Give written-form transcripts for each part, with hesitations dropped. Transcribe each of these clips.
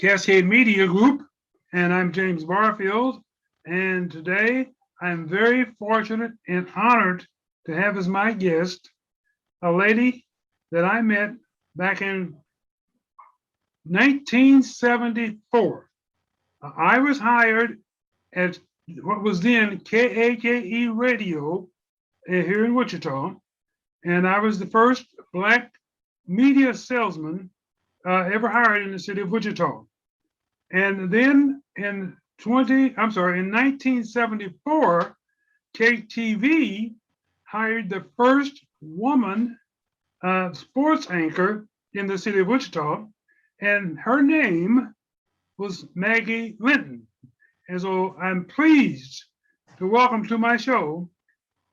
Cascade Media Group, and I'm James Barfield. And today I'm very fortunate and honored to have as my guest a lady that I met back in 1974. I was hired at what was then KAKE Radio here in Wichita, and I was the first Black media salesman ever hired in the city of Wichita. And then in 1974, KAKE TV hired the first woman sports anchor in the city of Wichita, and her name was Maggie Linton. And so I'm pleased to welcome to my show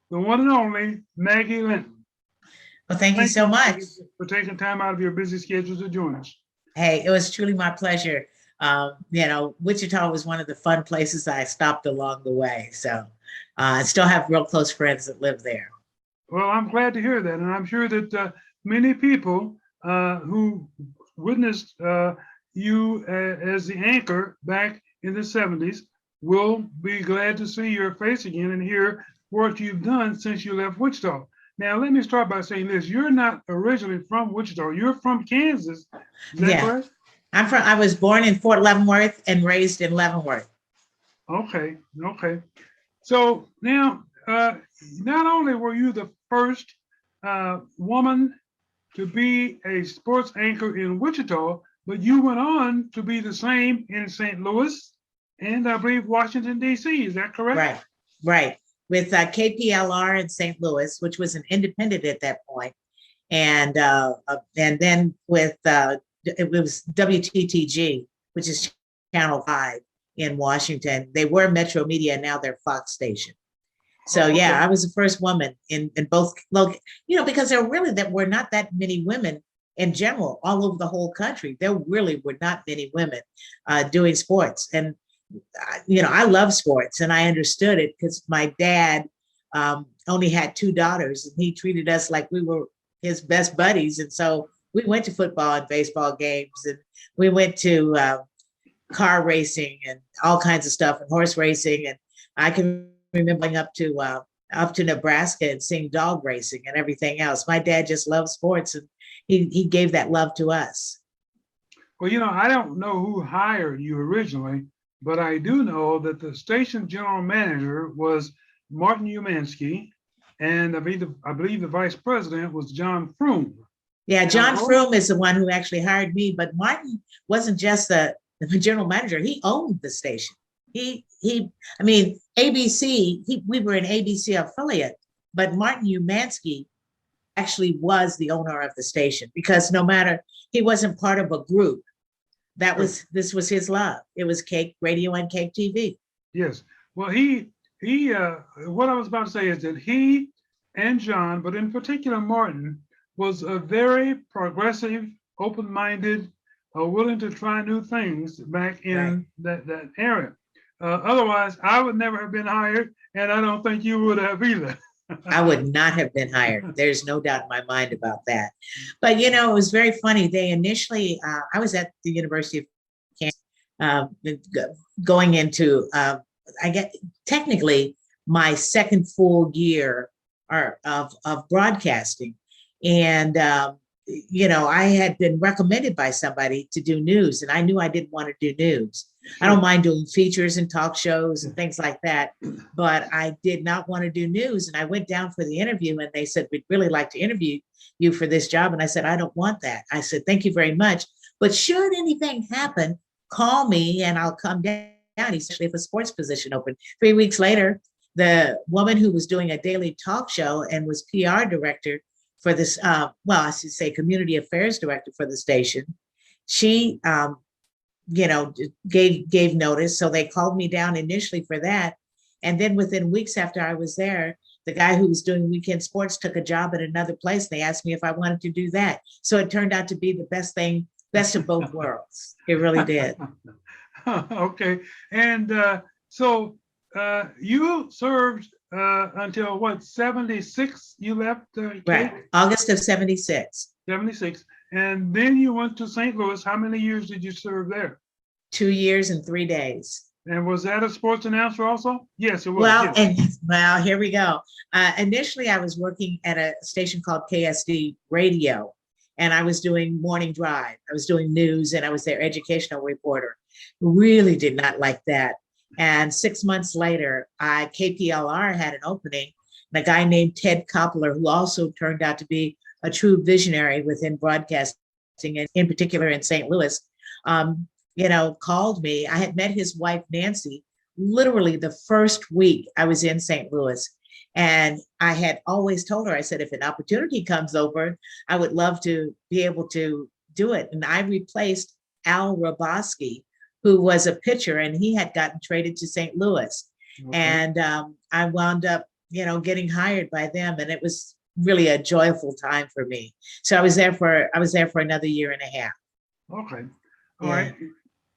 the one and only Maggie Linton. Well, thank you so much for taking time out of your busy schedule to join us. Hey, it was truly my pleasure. Wichita was one of the fun places I stopped along the way. So I still have real close friends that live there. Well, I'm glad to hear that. And I'm sure that many people who witnessed you as the anchor back in the 70s will be glad to see your face again and hear what you've done since you left Wichita. Now, let me start by saying this. You're not originally from Wichita. You're from Kansas. Is that correct? I was born in Fort Leavenworth and raised in Leavenworth. Okay. So now, not only were you the first woman to be a sports anchor in Wichita, but you went on to be the same in St. Louis and I believe Washington, D.C. Is that correct? Right. With KPLR in St. Louis, which was an independent at that point. And then with, it was WTTG, which is Channel 5 in Washington. They were Metro Media, now they're Fox station. So I was the first woman in both, because there really were not that many women in general, all over the whole country. There really were not many women doing sports. And I love sports and I understood it because my dad only had two daughters and he treated us like we were his best buddies. And so we went to football and baseball games and we went to car racing and all kinds of stuff and horse racing. And I can remember going up to Nebraska and seeing dog racing and everything else. My dad just loved sports and he gave that love to us. Well, I don't know who hired you originally, but I do know that the station general manager was Martin Umansky, and I believe the vice president was John Froome. Yeah, John Froome is the one who actually hired me, but Martin wasn't just the general manager. He owned the station. ABC, we were an ABC affiliate, but Martin Umansky actually was the owner of the station because he wasn't part of a group. This was his love. It was KAKE Radio and KAKE TV. Yes. Well, he what I was about to say is that he and John, but in particular Martin, was a very progressive, open-minded, willing to try new things back in that area. Otherwise, I would never have been hired, and I don't think you would have either. I would not have been hired. There's no doubt in my mind about that. But, it was very funny. They initially, I was at the University of Kansas going into, technically my second full year of broadcasting. And, I had been recommended by somebody to do news, and I knew I didn't want to do news. I don't mind doing features and talk shows and things like that, but I did not want to do news. And I went down for the interview and they said, we'd really like to interview you for this job. And I said, I don't want that. I said, thank you very much. But should anything happen, call me and I'll come down, especially if a sports position opened. 3 weeks later, the woman who was doing a daily talk show and was PR director for this, I should say community affairs director for the station, she, gave notice. So they called me down initially for that. And then within weeks after I was there, the guy who was doing weekend sports took a job at another place. They asked me if I wanted to do that. So it turned out to be the best of both worlds. It really did. Okay. And so you served until what, 76? You left? Right. August of 76. 76. And then you went to St. Louis. How many years did you serve there? 2 years and 3 days. And was that a sports announcer also? Yes, it was. Well, Yes. well, here we go. Initially, I was working at a station called KSD Radio, and I was doing morning drive. I was doing news, and I was their educational reporter. Really did not like that. And 6 months later, KPLR had an opening, and a guy named Ted Koppler, who also turned out to be a true visionary within broadcasting, and in particular in St. Louis, called me. I had met his wife, Nancy, literally the first week I was in St. Louis. And I had always told her, I said, if an opportunity comes over, I would love to be able to do it. And I replaced Al Roboski, who was a pitcher, and he had gotten traded to St. Louis. Okay. And I wound up, getting hired by them. And it was really a joyful time for me. So I was there for another year and a half. Okay. All right.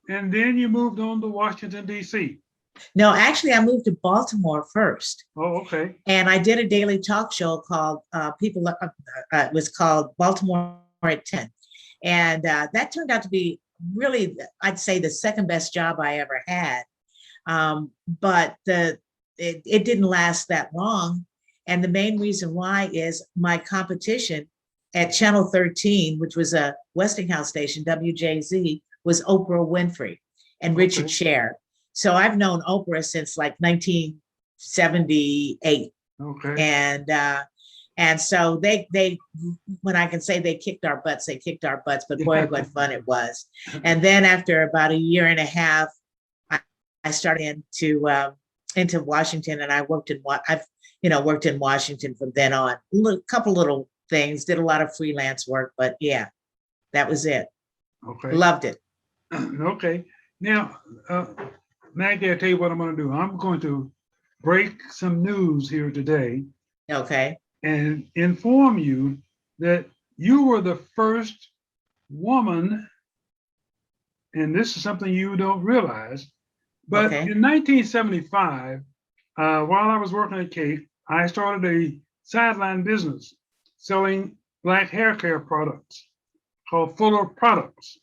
And then you moved on to Washington, D.C. No, actually, I moved to Baltimore first. Oh, okay. And I did a daily talk show called it was called Baltimore at 10. And that turned out to be really, I'd say, the second best job I ever had. But it didn't last that long. And the main reason why is my competition at Channel 13, which was a Westinghouse station, WJZ, was Oprah Winfrey and Richard Scher. So I've known Oprah since like 1978. Okay. And so they when I can say they kicked our butts, but boy, what fun it was. And then after about a year and a half, I started into Washington, and worked in Washington from then on. A couple little things, did a lot of freelance work, but yeah, that was it. Okay. Loved it. Okay. Now, Maggie, I'll tell you what I'm going to do. I'm going to break some news here today. Okay. And inform you that you were the first woman, and this is something you don't realize, but in 1975, while I was working at KAKE, I started a sideline business selling Black hair care products called Fuller Products.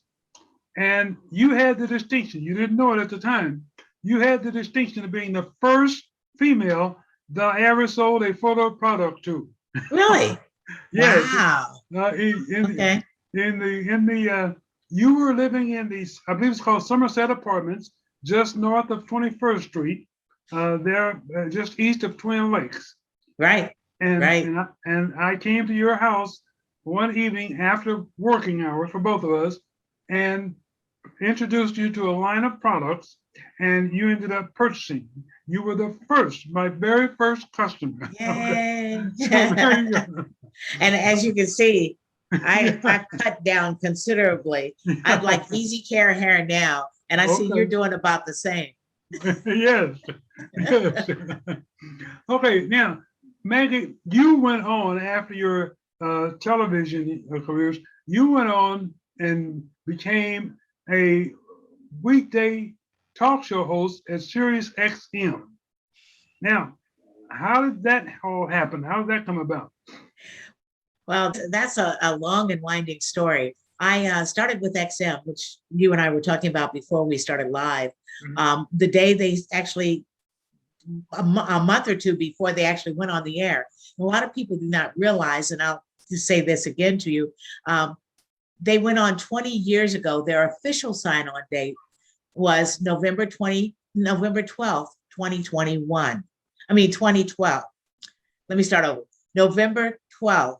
And you had the distinction, you didn't know it at the time, you had the distinction of being the first female that I ever sold a Fuller product to. Really? Yes. Wow. You were living in these, I believe it's called Somerset Apartments, just north of 21st Street, there, just east of Twin Lakes. Right. And I came to your house one evening after working hours for both of us, and introduced you to a line of products, and you ended up purchasing. You were the first, my very first customer. Yay. Okay. And as you can see, I've cut down considerably. I'd like easy care hair now, and I see you're doing about the same. Yes. Okay, now, Maggie, you went on after your television careers, you went on and became a weekday talk show host at Sirius XM. Now, how did that all happen? How did that come about? Well, that's a long and winding story. I started with XM, which you and I were talking about before we started live. Mm-hmm. The day they actually, a month or two before they actually went on the air. A lot of people do not realize, and I'll just say this again to you, they went on 20 years ago. Their official sign-on date was November 12th, 2021. 2012. Let me start over. November 12th,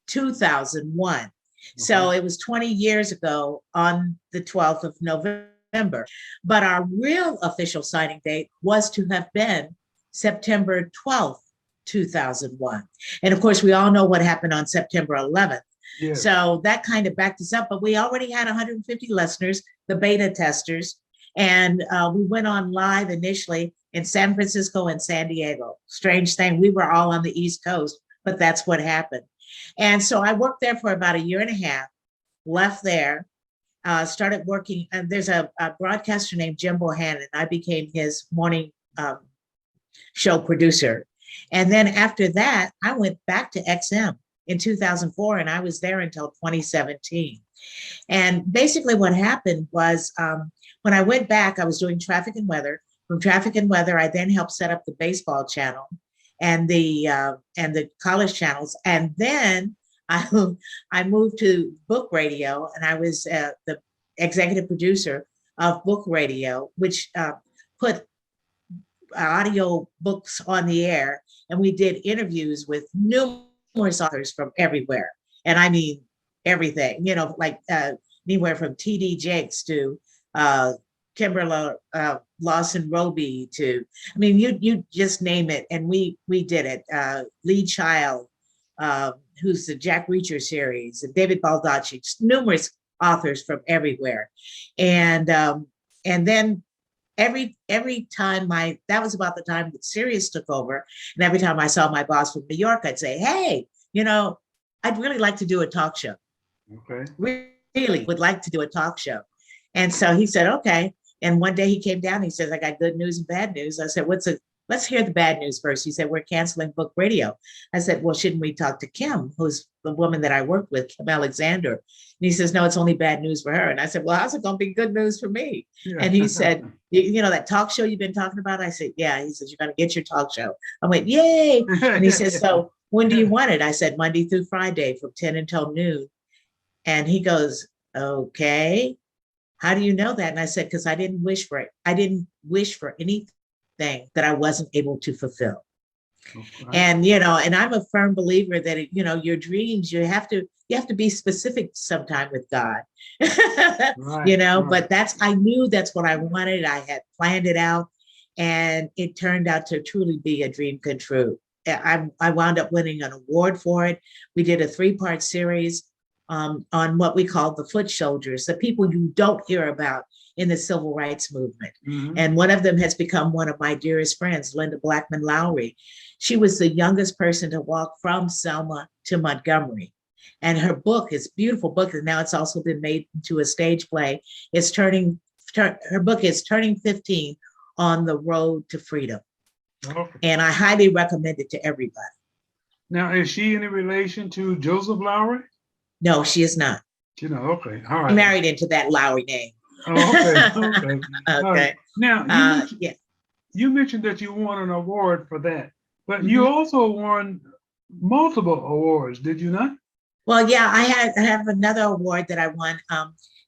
2001. Okay. So it was 20 years ago on the 12th of November. But our real official signing date was to have been September 12th, 2001. And of course, we all know what happened on September 11th. Yes. So that kind of backed us up, but we already had 150 listeners, the beta testers, and we went on live initially in San Francisco and San Diego. Strange thing, we were all on the East Coast, but that's what happened. And so I worked there for about a year and a half, left there, started working, and there's a broadcaster named Jim Bohannon. I became his morning show producer. And then after that, I went back to XM in 2004, and I was there until 2017. And basically what happened was when when I went back, I was doing traffic and weather. From traffic and weather, I then helped set up the baseball channel and the college channels. And then I, I moved to book radio, and I was the executive producer of book radio, which put audio books on the air. And we did interviews with numerous authors from everywhere. And I mean, everything, like anywhere from T.D. Jakes to Kimberly Lawson Roby to, I mean, you just name it. And we did it. Lee Child, who's the Jack Reacher series, and David Baldacci, numerous authors from everywhere. And then every time that was about the time that Sirius took over. And every time I saw my boss from New York, I'd say, hey, I'd really like to do a talk show. Okay. Really would like to do a talk show. And so he said, okay. And one day he came down, he says, I got good news and bad news. I said, let's hear the bad news first. He said, we're canceling book radio. I said, well, shouldn't we talk to Kim, who's the woman that I worked with, Kim Alexander? And he says, no, it's only bad news for her. And I said, well, how's it going to be good news for me? Yeah. And he said, that talk show you've been talking about? I said, yeah. He says, you're going to get your talk show. I went, yay. And he says, so when do you want it? I said, Monday through Friday from 10 until noon. And he goes, okay. How do you know that? And I said, because I didn't wish for it. I didn't wish for anything that I wasn't able to fulfill. Okay. And, and I'm a firm believer that, your dreams, you have to be specific sometime with God, right. But I knew that's what I wanted. I had planned it out, and it turned out to truly be a dream come true. I wound up winning an award for it. We did a 3-part series on what we call the foot soldiers, the people you don't hear about in the civil rights movement. Mm-hmm. And one of them has become one of my dearest friends, Linda Blackman Lowry. She was the youngest person to walk from Selma to Montgomery. And her book is a beautiful book, and now it's also been made into a stage play. Her book is Turning 15 on the Road to Freedom. Okay. And I highly recommend it to everybody. Now, is she any relation to Joseph Lowry? No, she is not. Okay, all right. Married into that Lowry name. Oh, okay. Okay. Right. Now, you mentioned that you won an award for that, but you also won multiple awards, did you not? Well, yeah, I have another award that I won.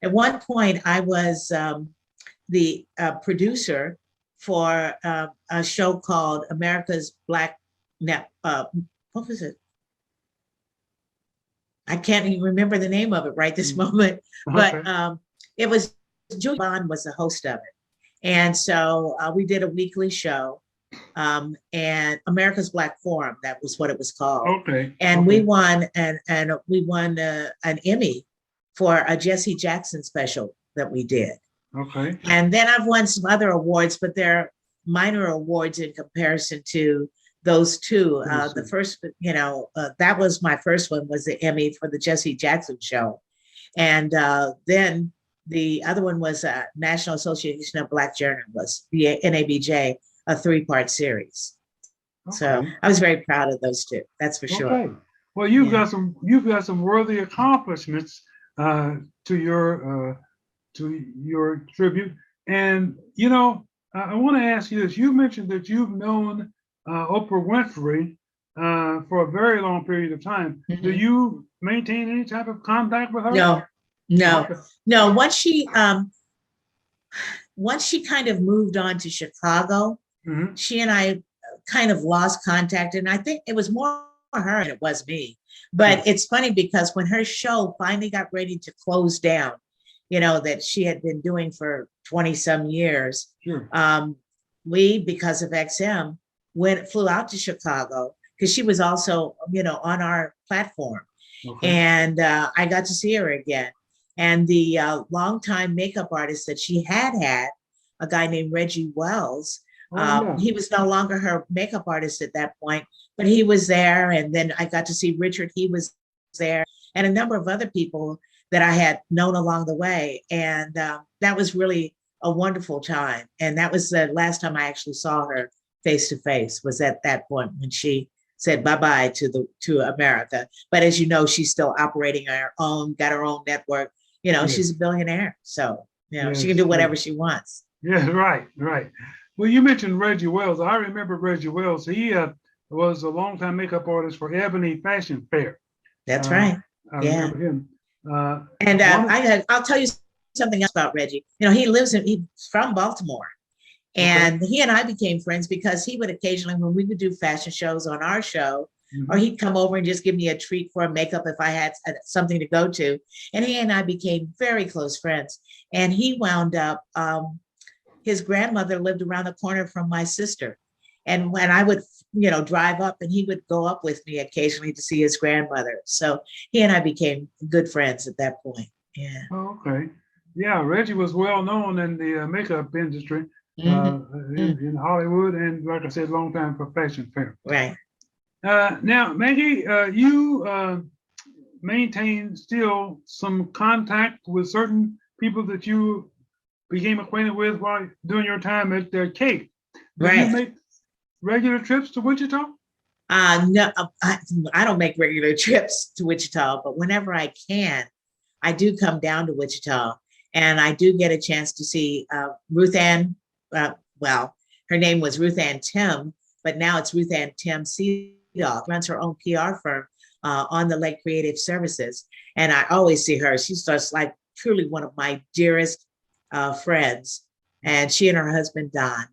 At one point, I was the producer for a show called America's Black Net. What was it? I can't even remember the name of it right this moment, but it was Julie Bond was the host of it. And so we did a weekly show, and America's Black Forum, that was what it was called. Okay. And we won an Emmy for a Jesse Jackson special that we did. Okay. And then I've won some other awards, but they're minor awards in comparison to those two. The first, that was my first one, was the Emmy for the Jesse Jackson show. And then the other one was National Association of Black Journalists, the NABJ, a 3-part series. Okay. So I was very proud of those two. That's for sure. Well, you've got some worthy accomplishments to your tribute. And I want to ask you this. You mentioned that you've known Oprah Winfrey for a very long period of time. Mm-hmm. Do you maintain any type of contact with her? No. Once she kind of moved on to Chicago, mm-hmm. she and I kind of lost contact, and I think it was more her than it was me. But it's funny because when her show finally got ready to close down, that she had been doing for 20 some years, sure. We, because of XM, flew out to Chicago because she was also, on our platform. Okay. And I got to see her again. And the longtime makeup artist that she had, a guy named Reggie Wells, he was no longer her makeup artist at that point, but he was there. And then I got to see Richard, he was there, and a number of other people that I had known along the way. And that was really a wonderful time. And that was the last time I actually saw her face to face, was at that point when she said bye-bye to America. But as you know, she's still operating on her own, got her own network. She's a billionaire. So She Yes, can do yes. whatever she wants. Yeah, right, right. Well, you mentioned Reggie Wells. I remember Reggie Wells. He was a longtime makeup artist for Ebony Fashion Fair. That's Uh, right. I Yeah. remember him. And One of, I'll tell you something else about Reggie. He's from Baltimore. okay. And he and I became friends because he would occasionally, when we would do fashion shows on our show, or Mhm. he'd come over and just give me a treat for makeup if I had something to go to. And he and I became very close friends. And he wound up, his grandmother lived around the corner from my sister. And when I would, drive up, and he would go up with me occasionally to see his grandmother. So he and I became good friends at that point. Yeah. Oh, okay. Yeah, Reggie was well known in the makeup industry Mhm. in Hollywood, and like I said, long time for Fashion Fair. Right. Now, Maggie, you maintain still some contact with certain people that you became acquainted with while during your time at KAKE. Do you Right. make regular trips to Wichita? No, I don't make regular trips to Wichita, but whenever I can, I do come down to Wichita, and I do get a chance to see Ruth Ann. Well, her name was Ruth Ann Tim, but now it's Ruth Ann Tim Seedoff, runs her own PR firm on the Lake Creative Services. And I always see her. She's just like truly one of my dearest friends. And she and her husband, Don.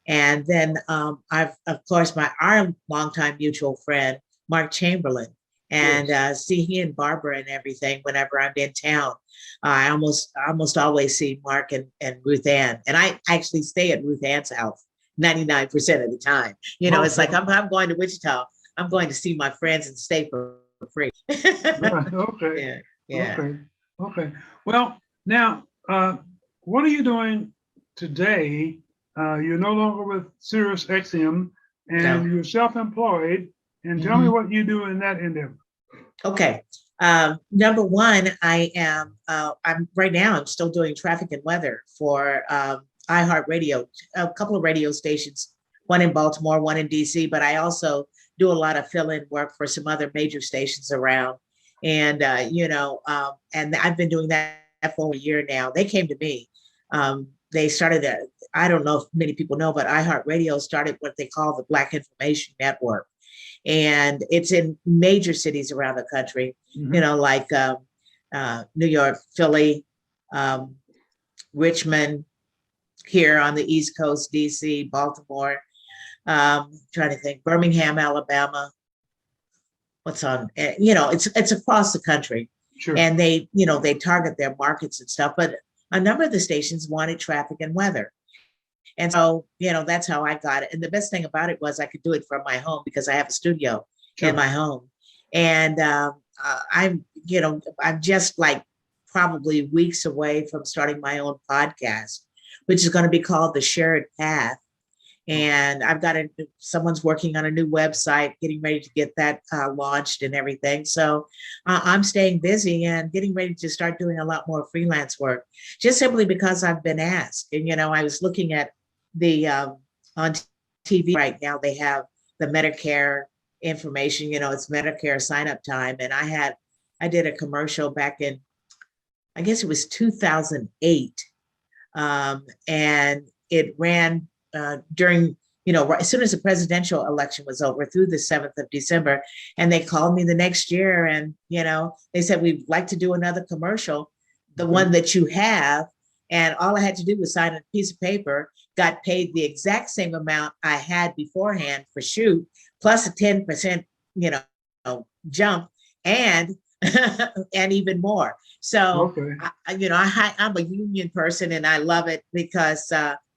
And then of course, our longtime mutual friend, Mark Chamberlain. And see he and Barbara and everything whenever I'm in town. I almost always see Mark and Ruth Ann. And I actually stay at Ruth Ann's house 99% of the time. It's like I'm going to Wichita. I'm going to see my friends and stay for free. Right. Okay. Yeah. Yeah. Okay. Okay. Well, now, what are you doing today? You're no longer with Sirius XM, and No. you're self-employed. And tell me Mhm. what you do in that endeavor. Okay. Number one, I'm right now, I'm still doing traffic and weather for iHeartRadio, a couple of radio stations, one in Baltimore, one in DC, but I also do a lot of fill-in work for some other major stations around. And, and I've been doing that for a year now. They came to me. They started, I don't know if many people know, but iHeartRadio started what they call the Black Information Network. And it's in major cities around the country, Mhm. like New York, Philly, Richmond, here on the East Coast, DC, Baltimore, trying to think, Birmingham, Alabama. What's on? It's across the country, Sure. and they target their markets and stuff. But a number of the stations wanted traffic and weather. And so, that's how I got it. And the best thing about it was I could do it from my home because I have a studio in Sure. my home. And I'm just like probably weeks away from starting my own podcast, which is going to be called The Shared Path. And I've got someone's working on a new website, getting ready to get that launched and everything. So I'm staying busy and getting ready to start doing a lot more freelance work, just simply because I've been asked. And, I was looking at the on TV right now, they have the Medicare information, it's Medicare sign up time. And I did a commercial back in, I guess it was 2008. And it ran during, right as soon as the presidential election was over through the 7th of December. And they called me the next year and, they said, we'd like to do another commercial, the one that you have. And all I had to do was sign a piece of paper, got paid the exact same amount I had beforehand for shoot, plus a 10%, jump and, and even more. So, Okay. I'm a union person and I love it because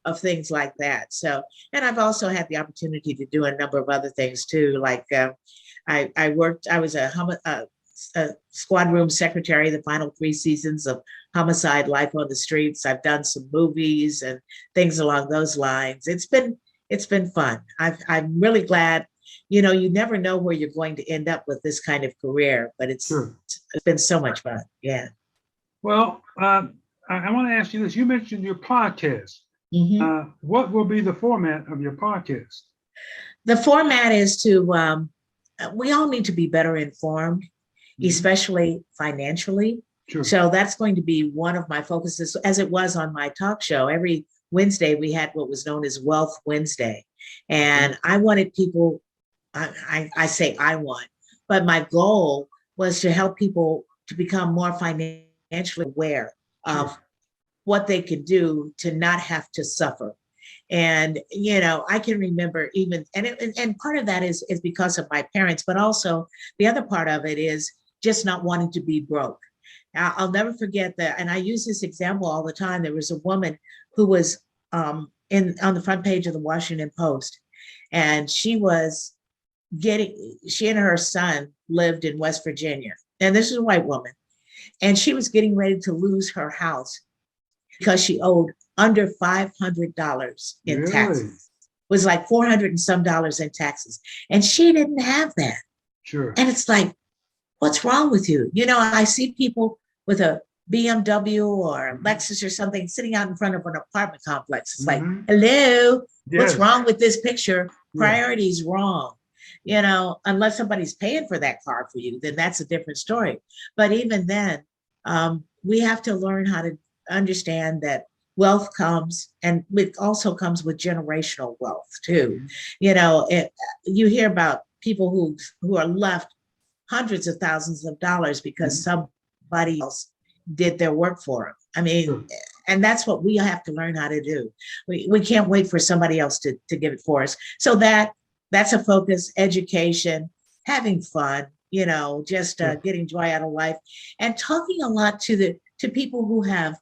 of things like that. So, and I've also had the opportunity to do a number of other things too. Like I was a squad room secretary the final 3 seasons of Homicide: Life on the Streets. I've done some movies and things along those lines. It's been fun. I'm really glad. You never know where you're going to end up with this kind of career, but it's Sure. been so much fun. Yeah. Well, I want to ask you this. You mentioned your podcast. Mhm. What will be the format of your podcast? The format is to, we all need to be better informed, Mhm. especially financially. Sure. So that's going to be one of my focuses, as it was on my talk show. Every Wednesday, we had what was known as Wealth Wednesday. And I wanted people, I say I want, but my goal was to help people to become more financially aware of what they could do to not have to suffer. And, I can remember even, and part of that is because of my parents, but also the other part of it is just not wanting to be broke. I'll never forget that. And I use this example all the time. There was a woman who was on the front page of the Washington Post, and she and her son lived in West Virginia. And this is a white woman. And she was getting ready to lose her house because she owed under $500 in taxes. It was like 400 and some dollars in taxes. And she didn't have that. Sure. And it's like, what's wrong with you? I see people with a BMW or a Lexus or something sitting out in front of an apartment complex. It's like, hello, what's wrong with this picture? Priority's wrong. Unless somebody's paying for that car for you, then that's a different story. But even then, we have to learn how to understand that wealth comes, and it also comes with generational wealth too. You hear about people who are left hundreds of thousands of dollars because somebody else did their work for them. I mean, and that's what we have to learn how to do. We can't wait for somebody else to give it for us. So that's a focus: education, having fun, just getting joy out of life, and talking a lot to people who have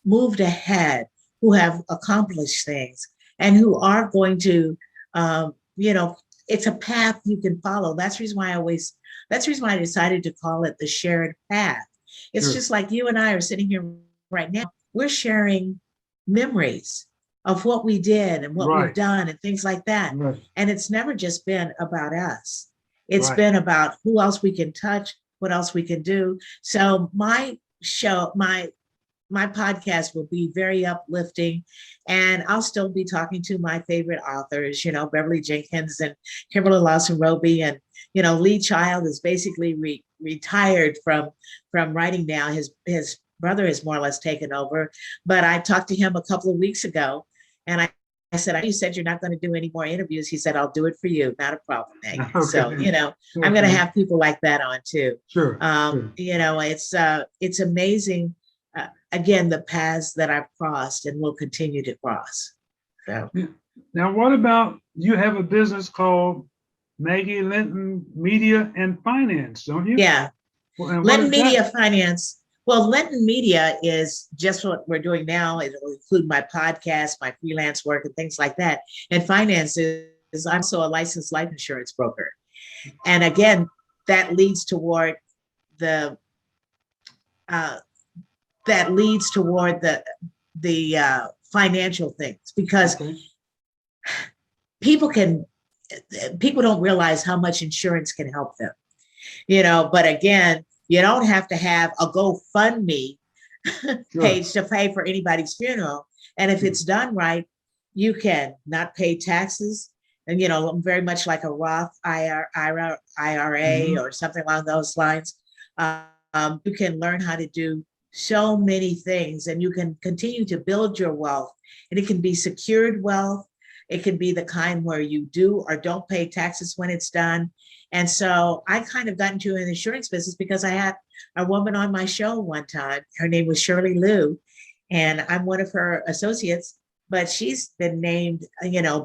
moved ahead, who have accomplished things, and who are going to, it's a path you can follow. That's the reason why I decided to call it the shared path. It's just like you and I are sitting here right now. We're sharing memories of what we did and what we've done and things like that. And it's never just been about us. It's been about who else we can touch, what else we can do. So my show, my podcast will be very uplifting, and I'll still be talking to my favorite authors, Beverly Jenkins and Kimberly Lawson Roby, and Lee Child is basically retired from writing now. His brother has more or less taken over, but I talked to him a couple of weeks ago, and I said, you said you're not going to do any more interviews. He said, I'll do it for you. Not a problem, Maggie. Okay. So, I'm going to have people like that on too. Sure. It's amazing. Again, the paths that I've crossed and will continue to cross. So. Now, what about, you have a business called Maggie Linton Media and Finance, don't you? Yeah. Well, Linton Media Finance. Well, Linton Media is just what we're doing now. It will include my podcast, my freelance work, and things like that. And finance is I'm also a licensed life insurance broker. And again, that leads toward the financial things, because people don't realize how much insurance can help them, but again, you don't have to have a GoFundMe page to pay for anybody's funeral. And if it's done right, you can not pay taxes. And, very much like a Roth IRA or something along those lines. You can learn how to do so many things, and you can continue to build your wealth. And it can be secured wealth. It can be the kind where you do or don't pay taxes when it's done. And so I kind of got into an insurance business because I had a woman on my show one time. Her name was Shirley Liu, and I'm one of her associates, but she's been named,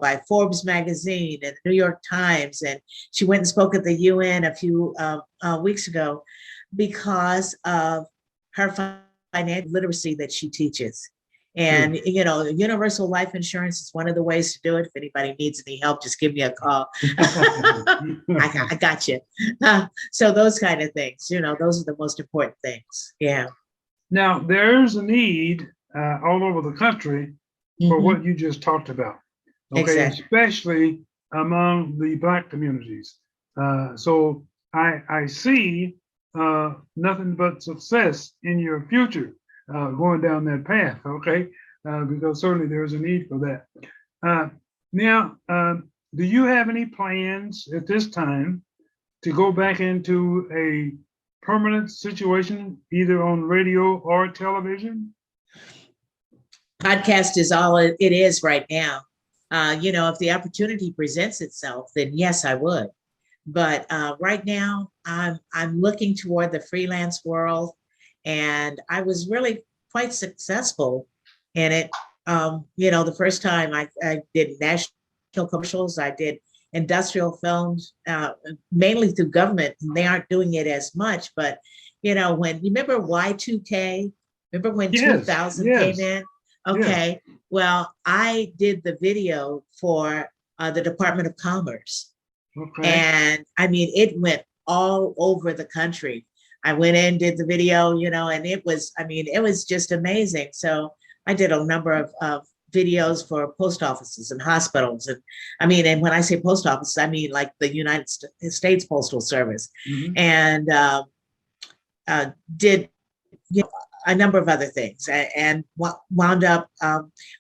by Forbes magazine and the New York Times. And she went and spoke at the UN a few weeks ago because of her financial literacy that she teaches. And, universal life insurance is one of the ways to do it. If anybody needs any help, just give me a call. I got you. So those kind of things, those are the most important things. Yeah. Now, there's a need all over the country for what you just talked about. Okay. Exactly. Especially among the Black communities. So I see nothing but success in your future. Going down that path, okay? Because certainly there's a need for that. Now, do you have any plans at this time to go back into a permanent situation, either on radio or television? Podcast is all it is right now. If the opportunity presents itself, then yes, I would. But right now, I'm looking toward the freelance world, and I was really quite successful in it. The first time I did national commercials, I did industrial films, mainly through government. And they aren't doing it as much, but when you remember Y2K, remember when Yes, 2000 yes, came in? yes. Okay, well, I did the video for the Department of Commerce. Okay. And I mean, it went all over the country. I went in, did the video, and it was just amazing. So I did a number of videos for post offices and hospitals. And when I say post office, I mean like the United States Postal Service. Mhm. And did a number of other things, and wound up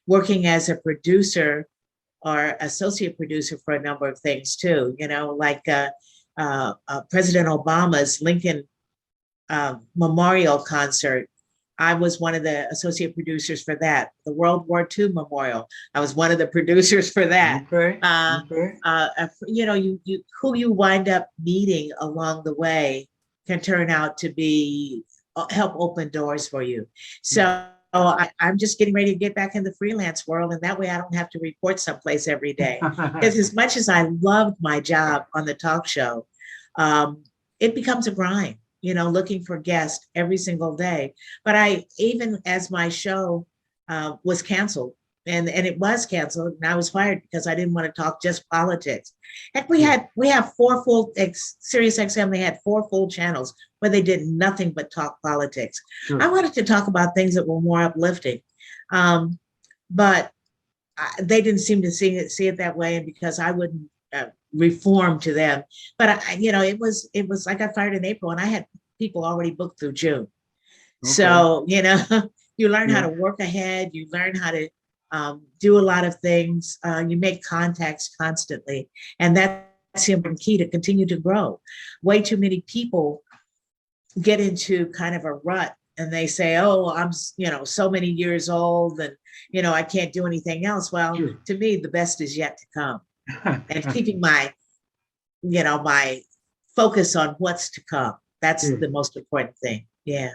working as a producer or associate producer for a number of things too, like President Obama's Lincoln Memorial Concert. I was one of the associate producers for that. The World War II Memorial, I was one of the producers for that. Okay. Okay. Who you wind up meeting along the way can turn out to be help open doors for you. So I'm just getting ready to get back in the freelance world, and that way I don't have to report someplace every day. Because as much as I loved my job on the talk show, it becomes a grind, looking for guests every single day. But even as my show was canceled, and it was canceled, and I was fired because I didn't want to talk just politics. And we have four full Sirius XM. They had 4 full channels where they did nothing but talk politics. Sure. I wanted to talk about things that were more uplifting, but they didn't seem to see it that way, and because I wouldn't reform to them. But it was like I fired in April, and I had people already booked through June. Okay. So you learn how to work ahead. You learn how to do a lot of things. You make contacts constantly, and that's the important key to continue to grow. Way too many people get into kind of a rut, and they say, "Oh, I'm so many years old, and I can't do anything else." Well, sure. To me, the best is yet to come, and keeping my focus on what's to come. That's the most important thing. Yeah.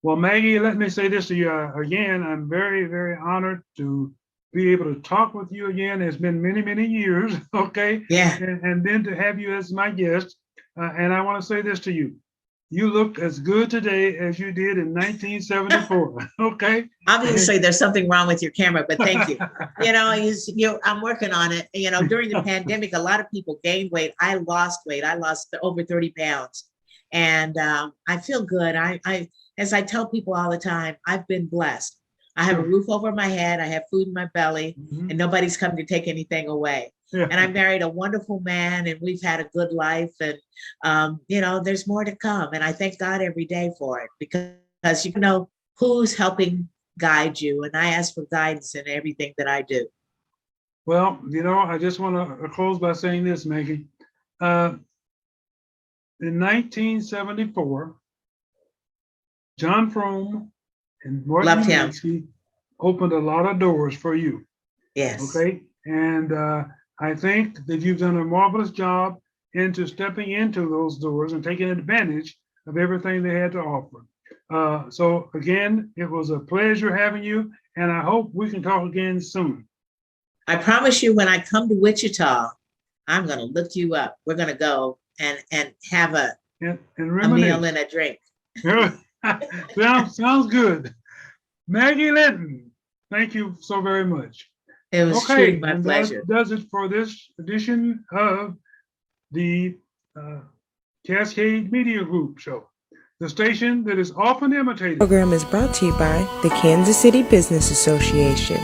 Well, Maggie, let me say this to you again. I'm very, very honored to be able to talk with you again. It's been many, many years, okay? Yeah. And then to have you as my guest. And I want to say this to you. You look as good today as you did in 1974, okay? Obviously, there's something wrong with your camera, but thank you. I'm working on it. During the pandemic, a lot of people gained weight. I lost weight. I lost over 30 pounds. And I feel good. As I tell people all the time, I've been blessed. I have a roof over my head. I have food in my belly, and nobody's come to take anything away. Yeah. And I married a wonderful man, and we've had a good life. And, there's more to come. And I thank God every day for it, because you know who's helping guide you. And I ask for guidance in everything that I do. Well, I just want to close by saying this, Maggie. In 1974, John Frome and Martin Levy opened a lot of doors for you. Yes. Okay. And I think that you've done a marvelous job into stepping into those doors and taking advantage of everything they had to offer. So again, it was a pleasure having you, and I hope we can talk again soon. I promise you, when I come to Wichita, I'm going to look you up. We're going to go and have a meal and a drink. Sounds good. Maggie Linton, thank you so very much. It was truly my pleasure. That does it for this edition of the Cascade Media Group show, the station that is often imitated. The program is brought to you by the Kansas City Business Association.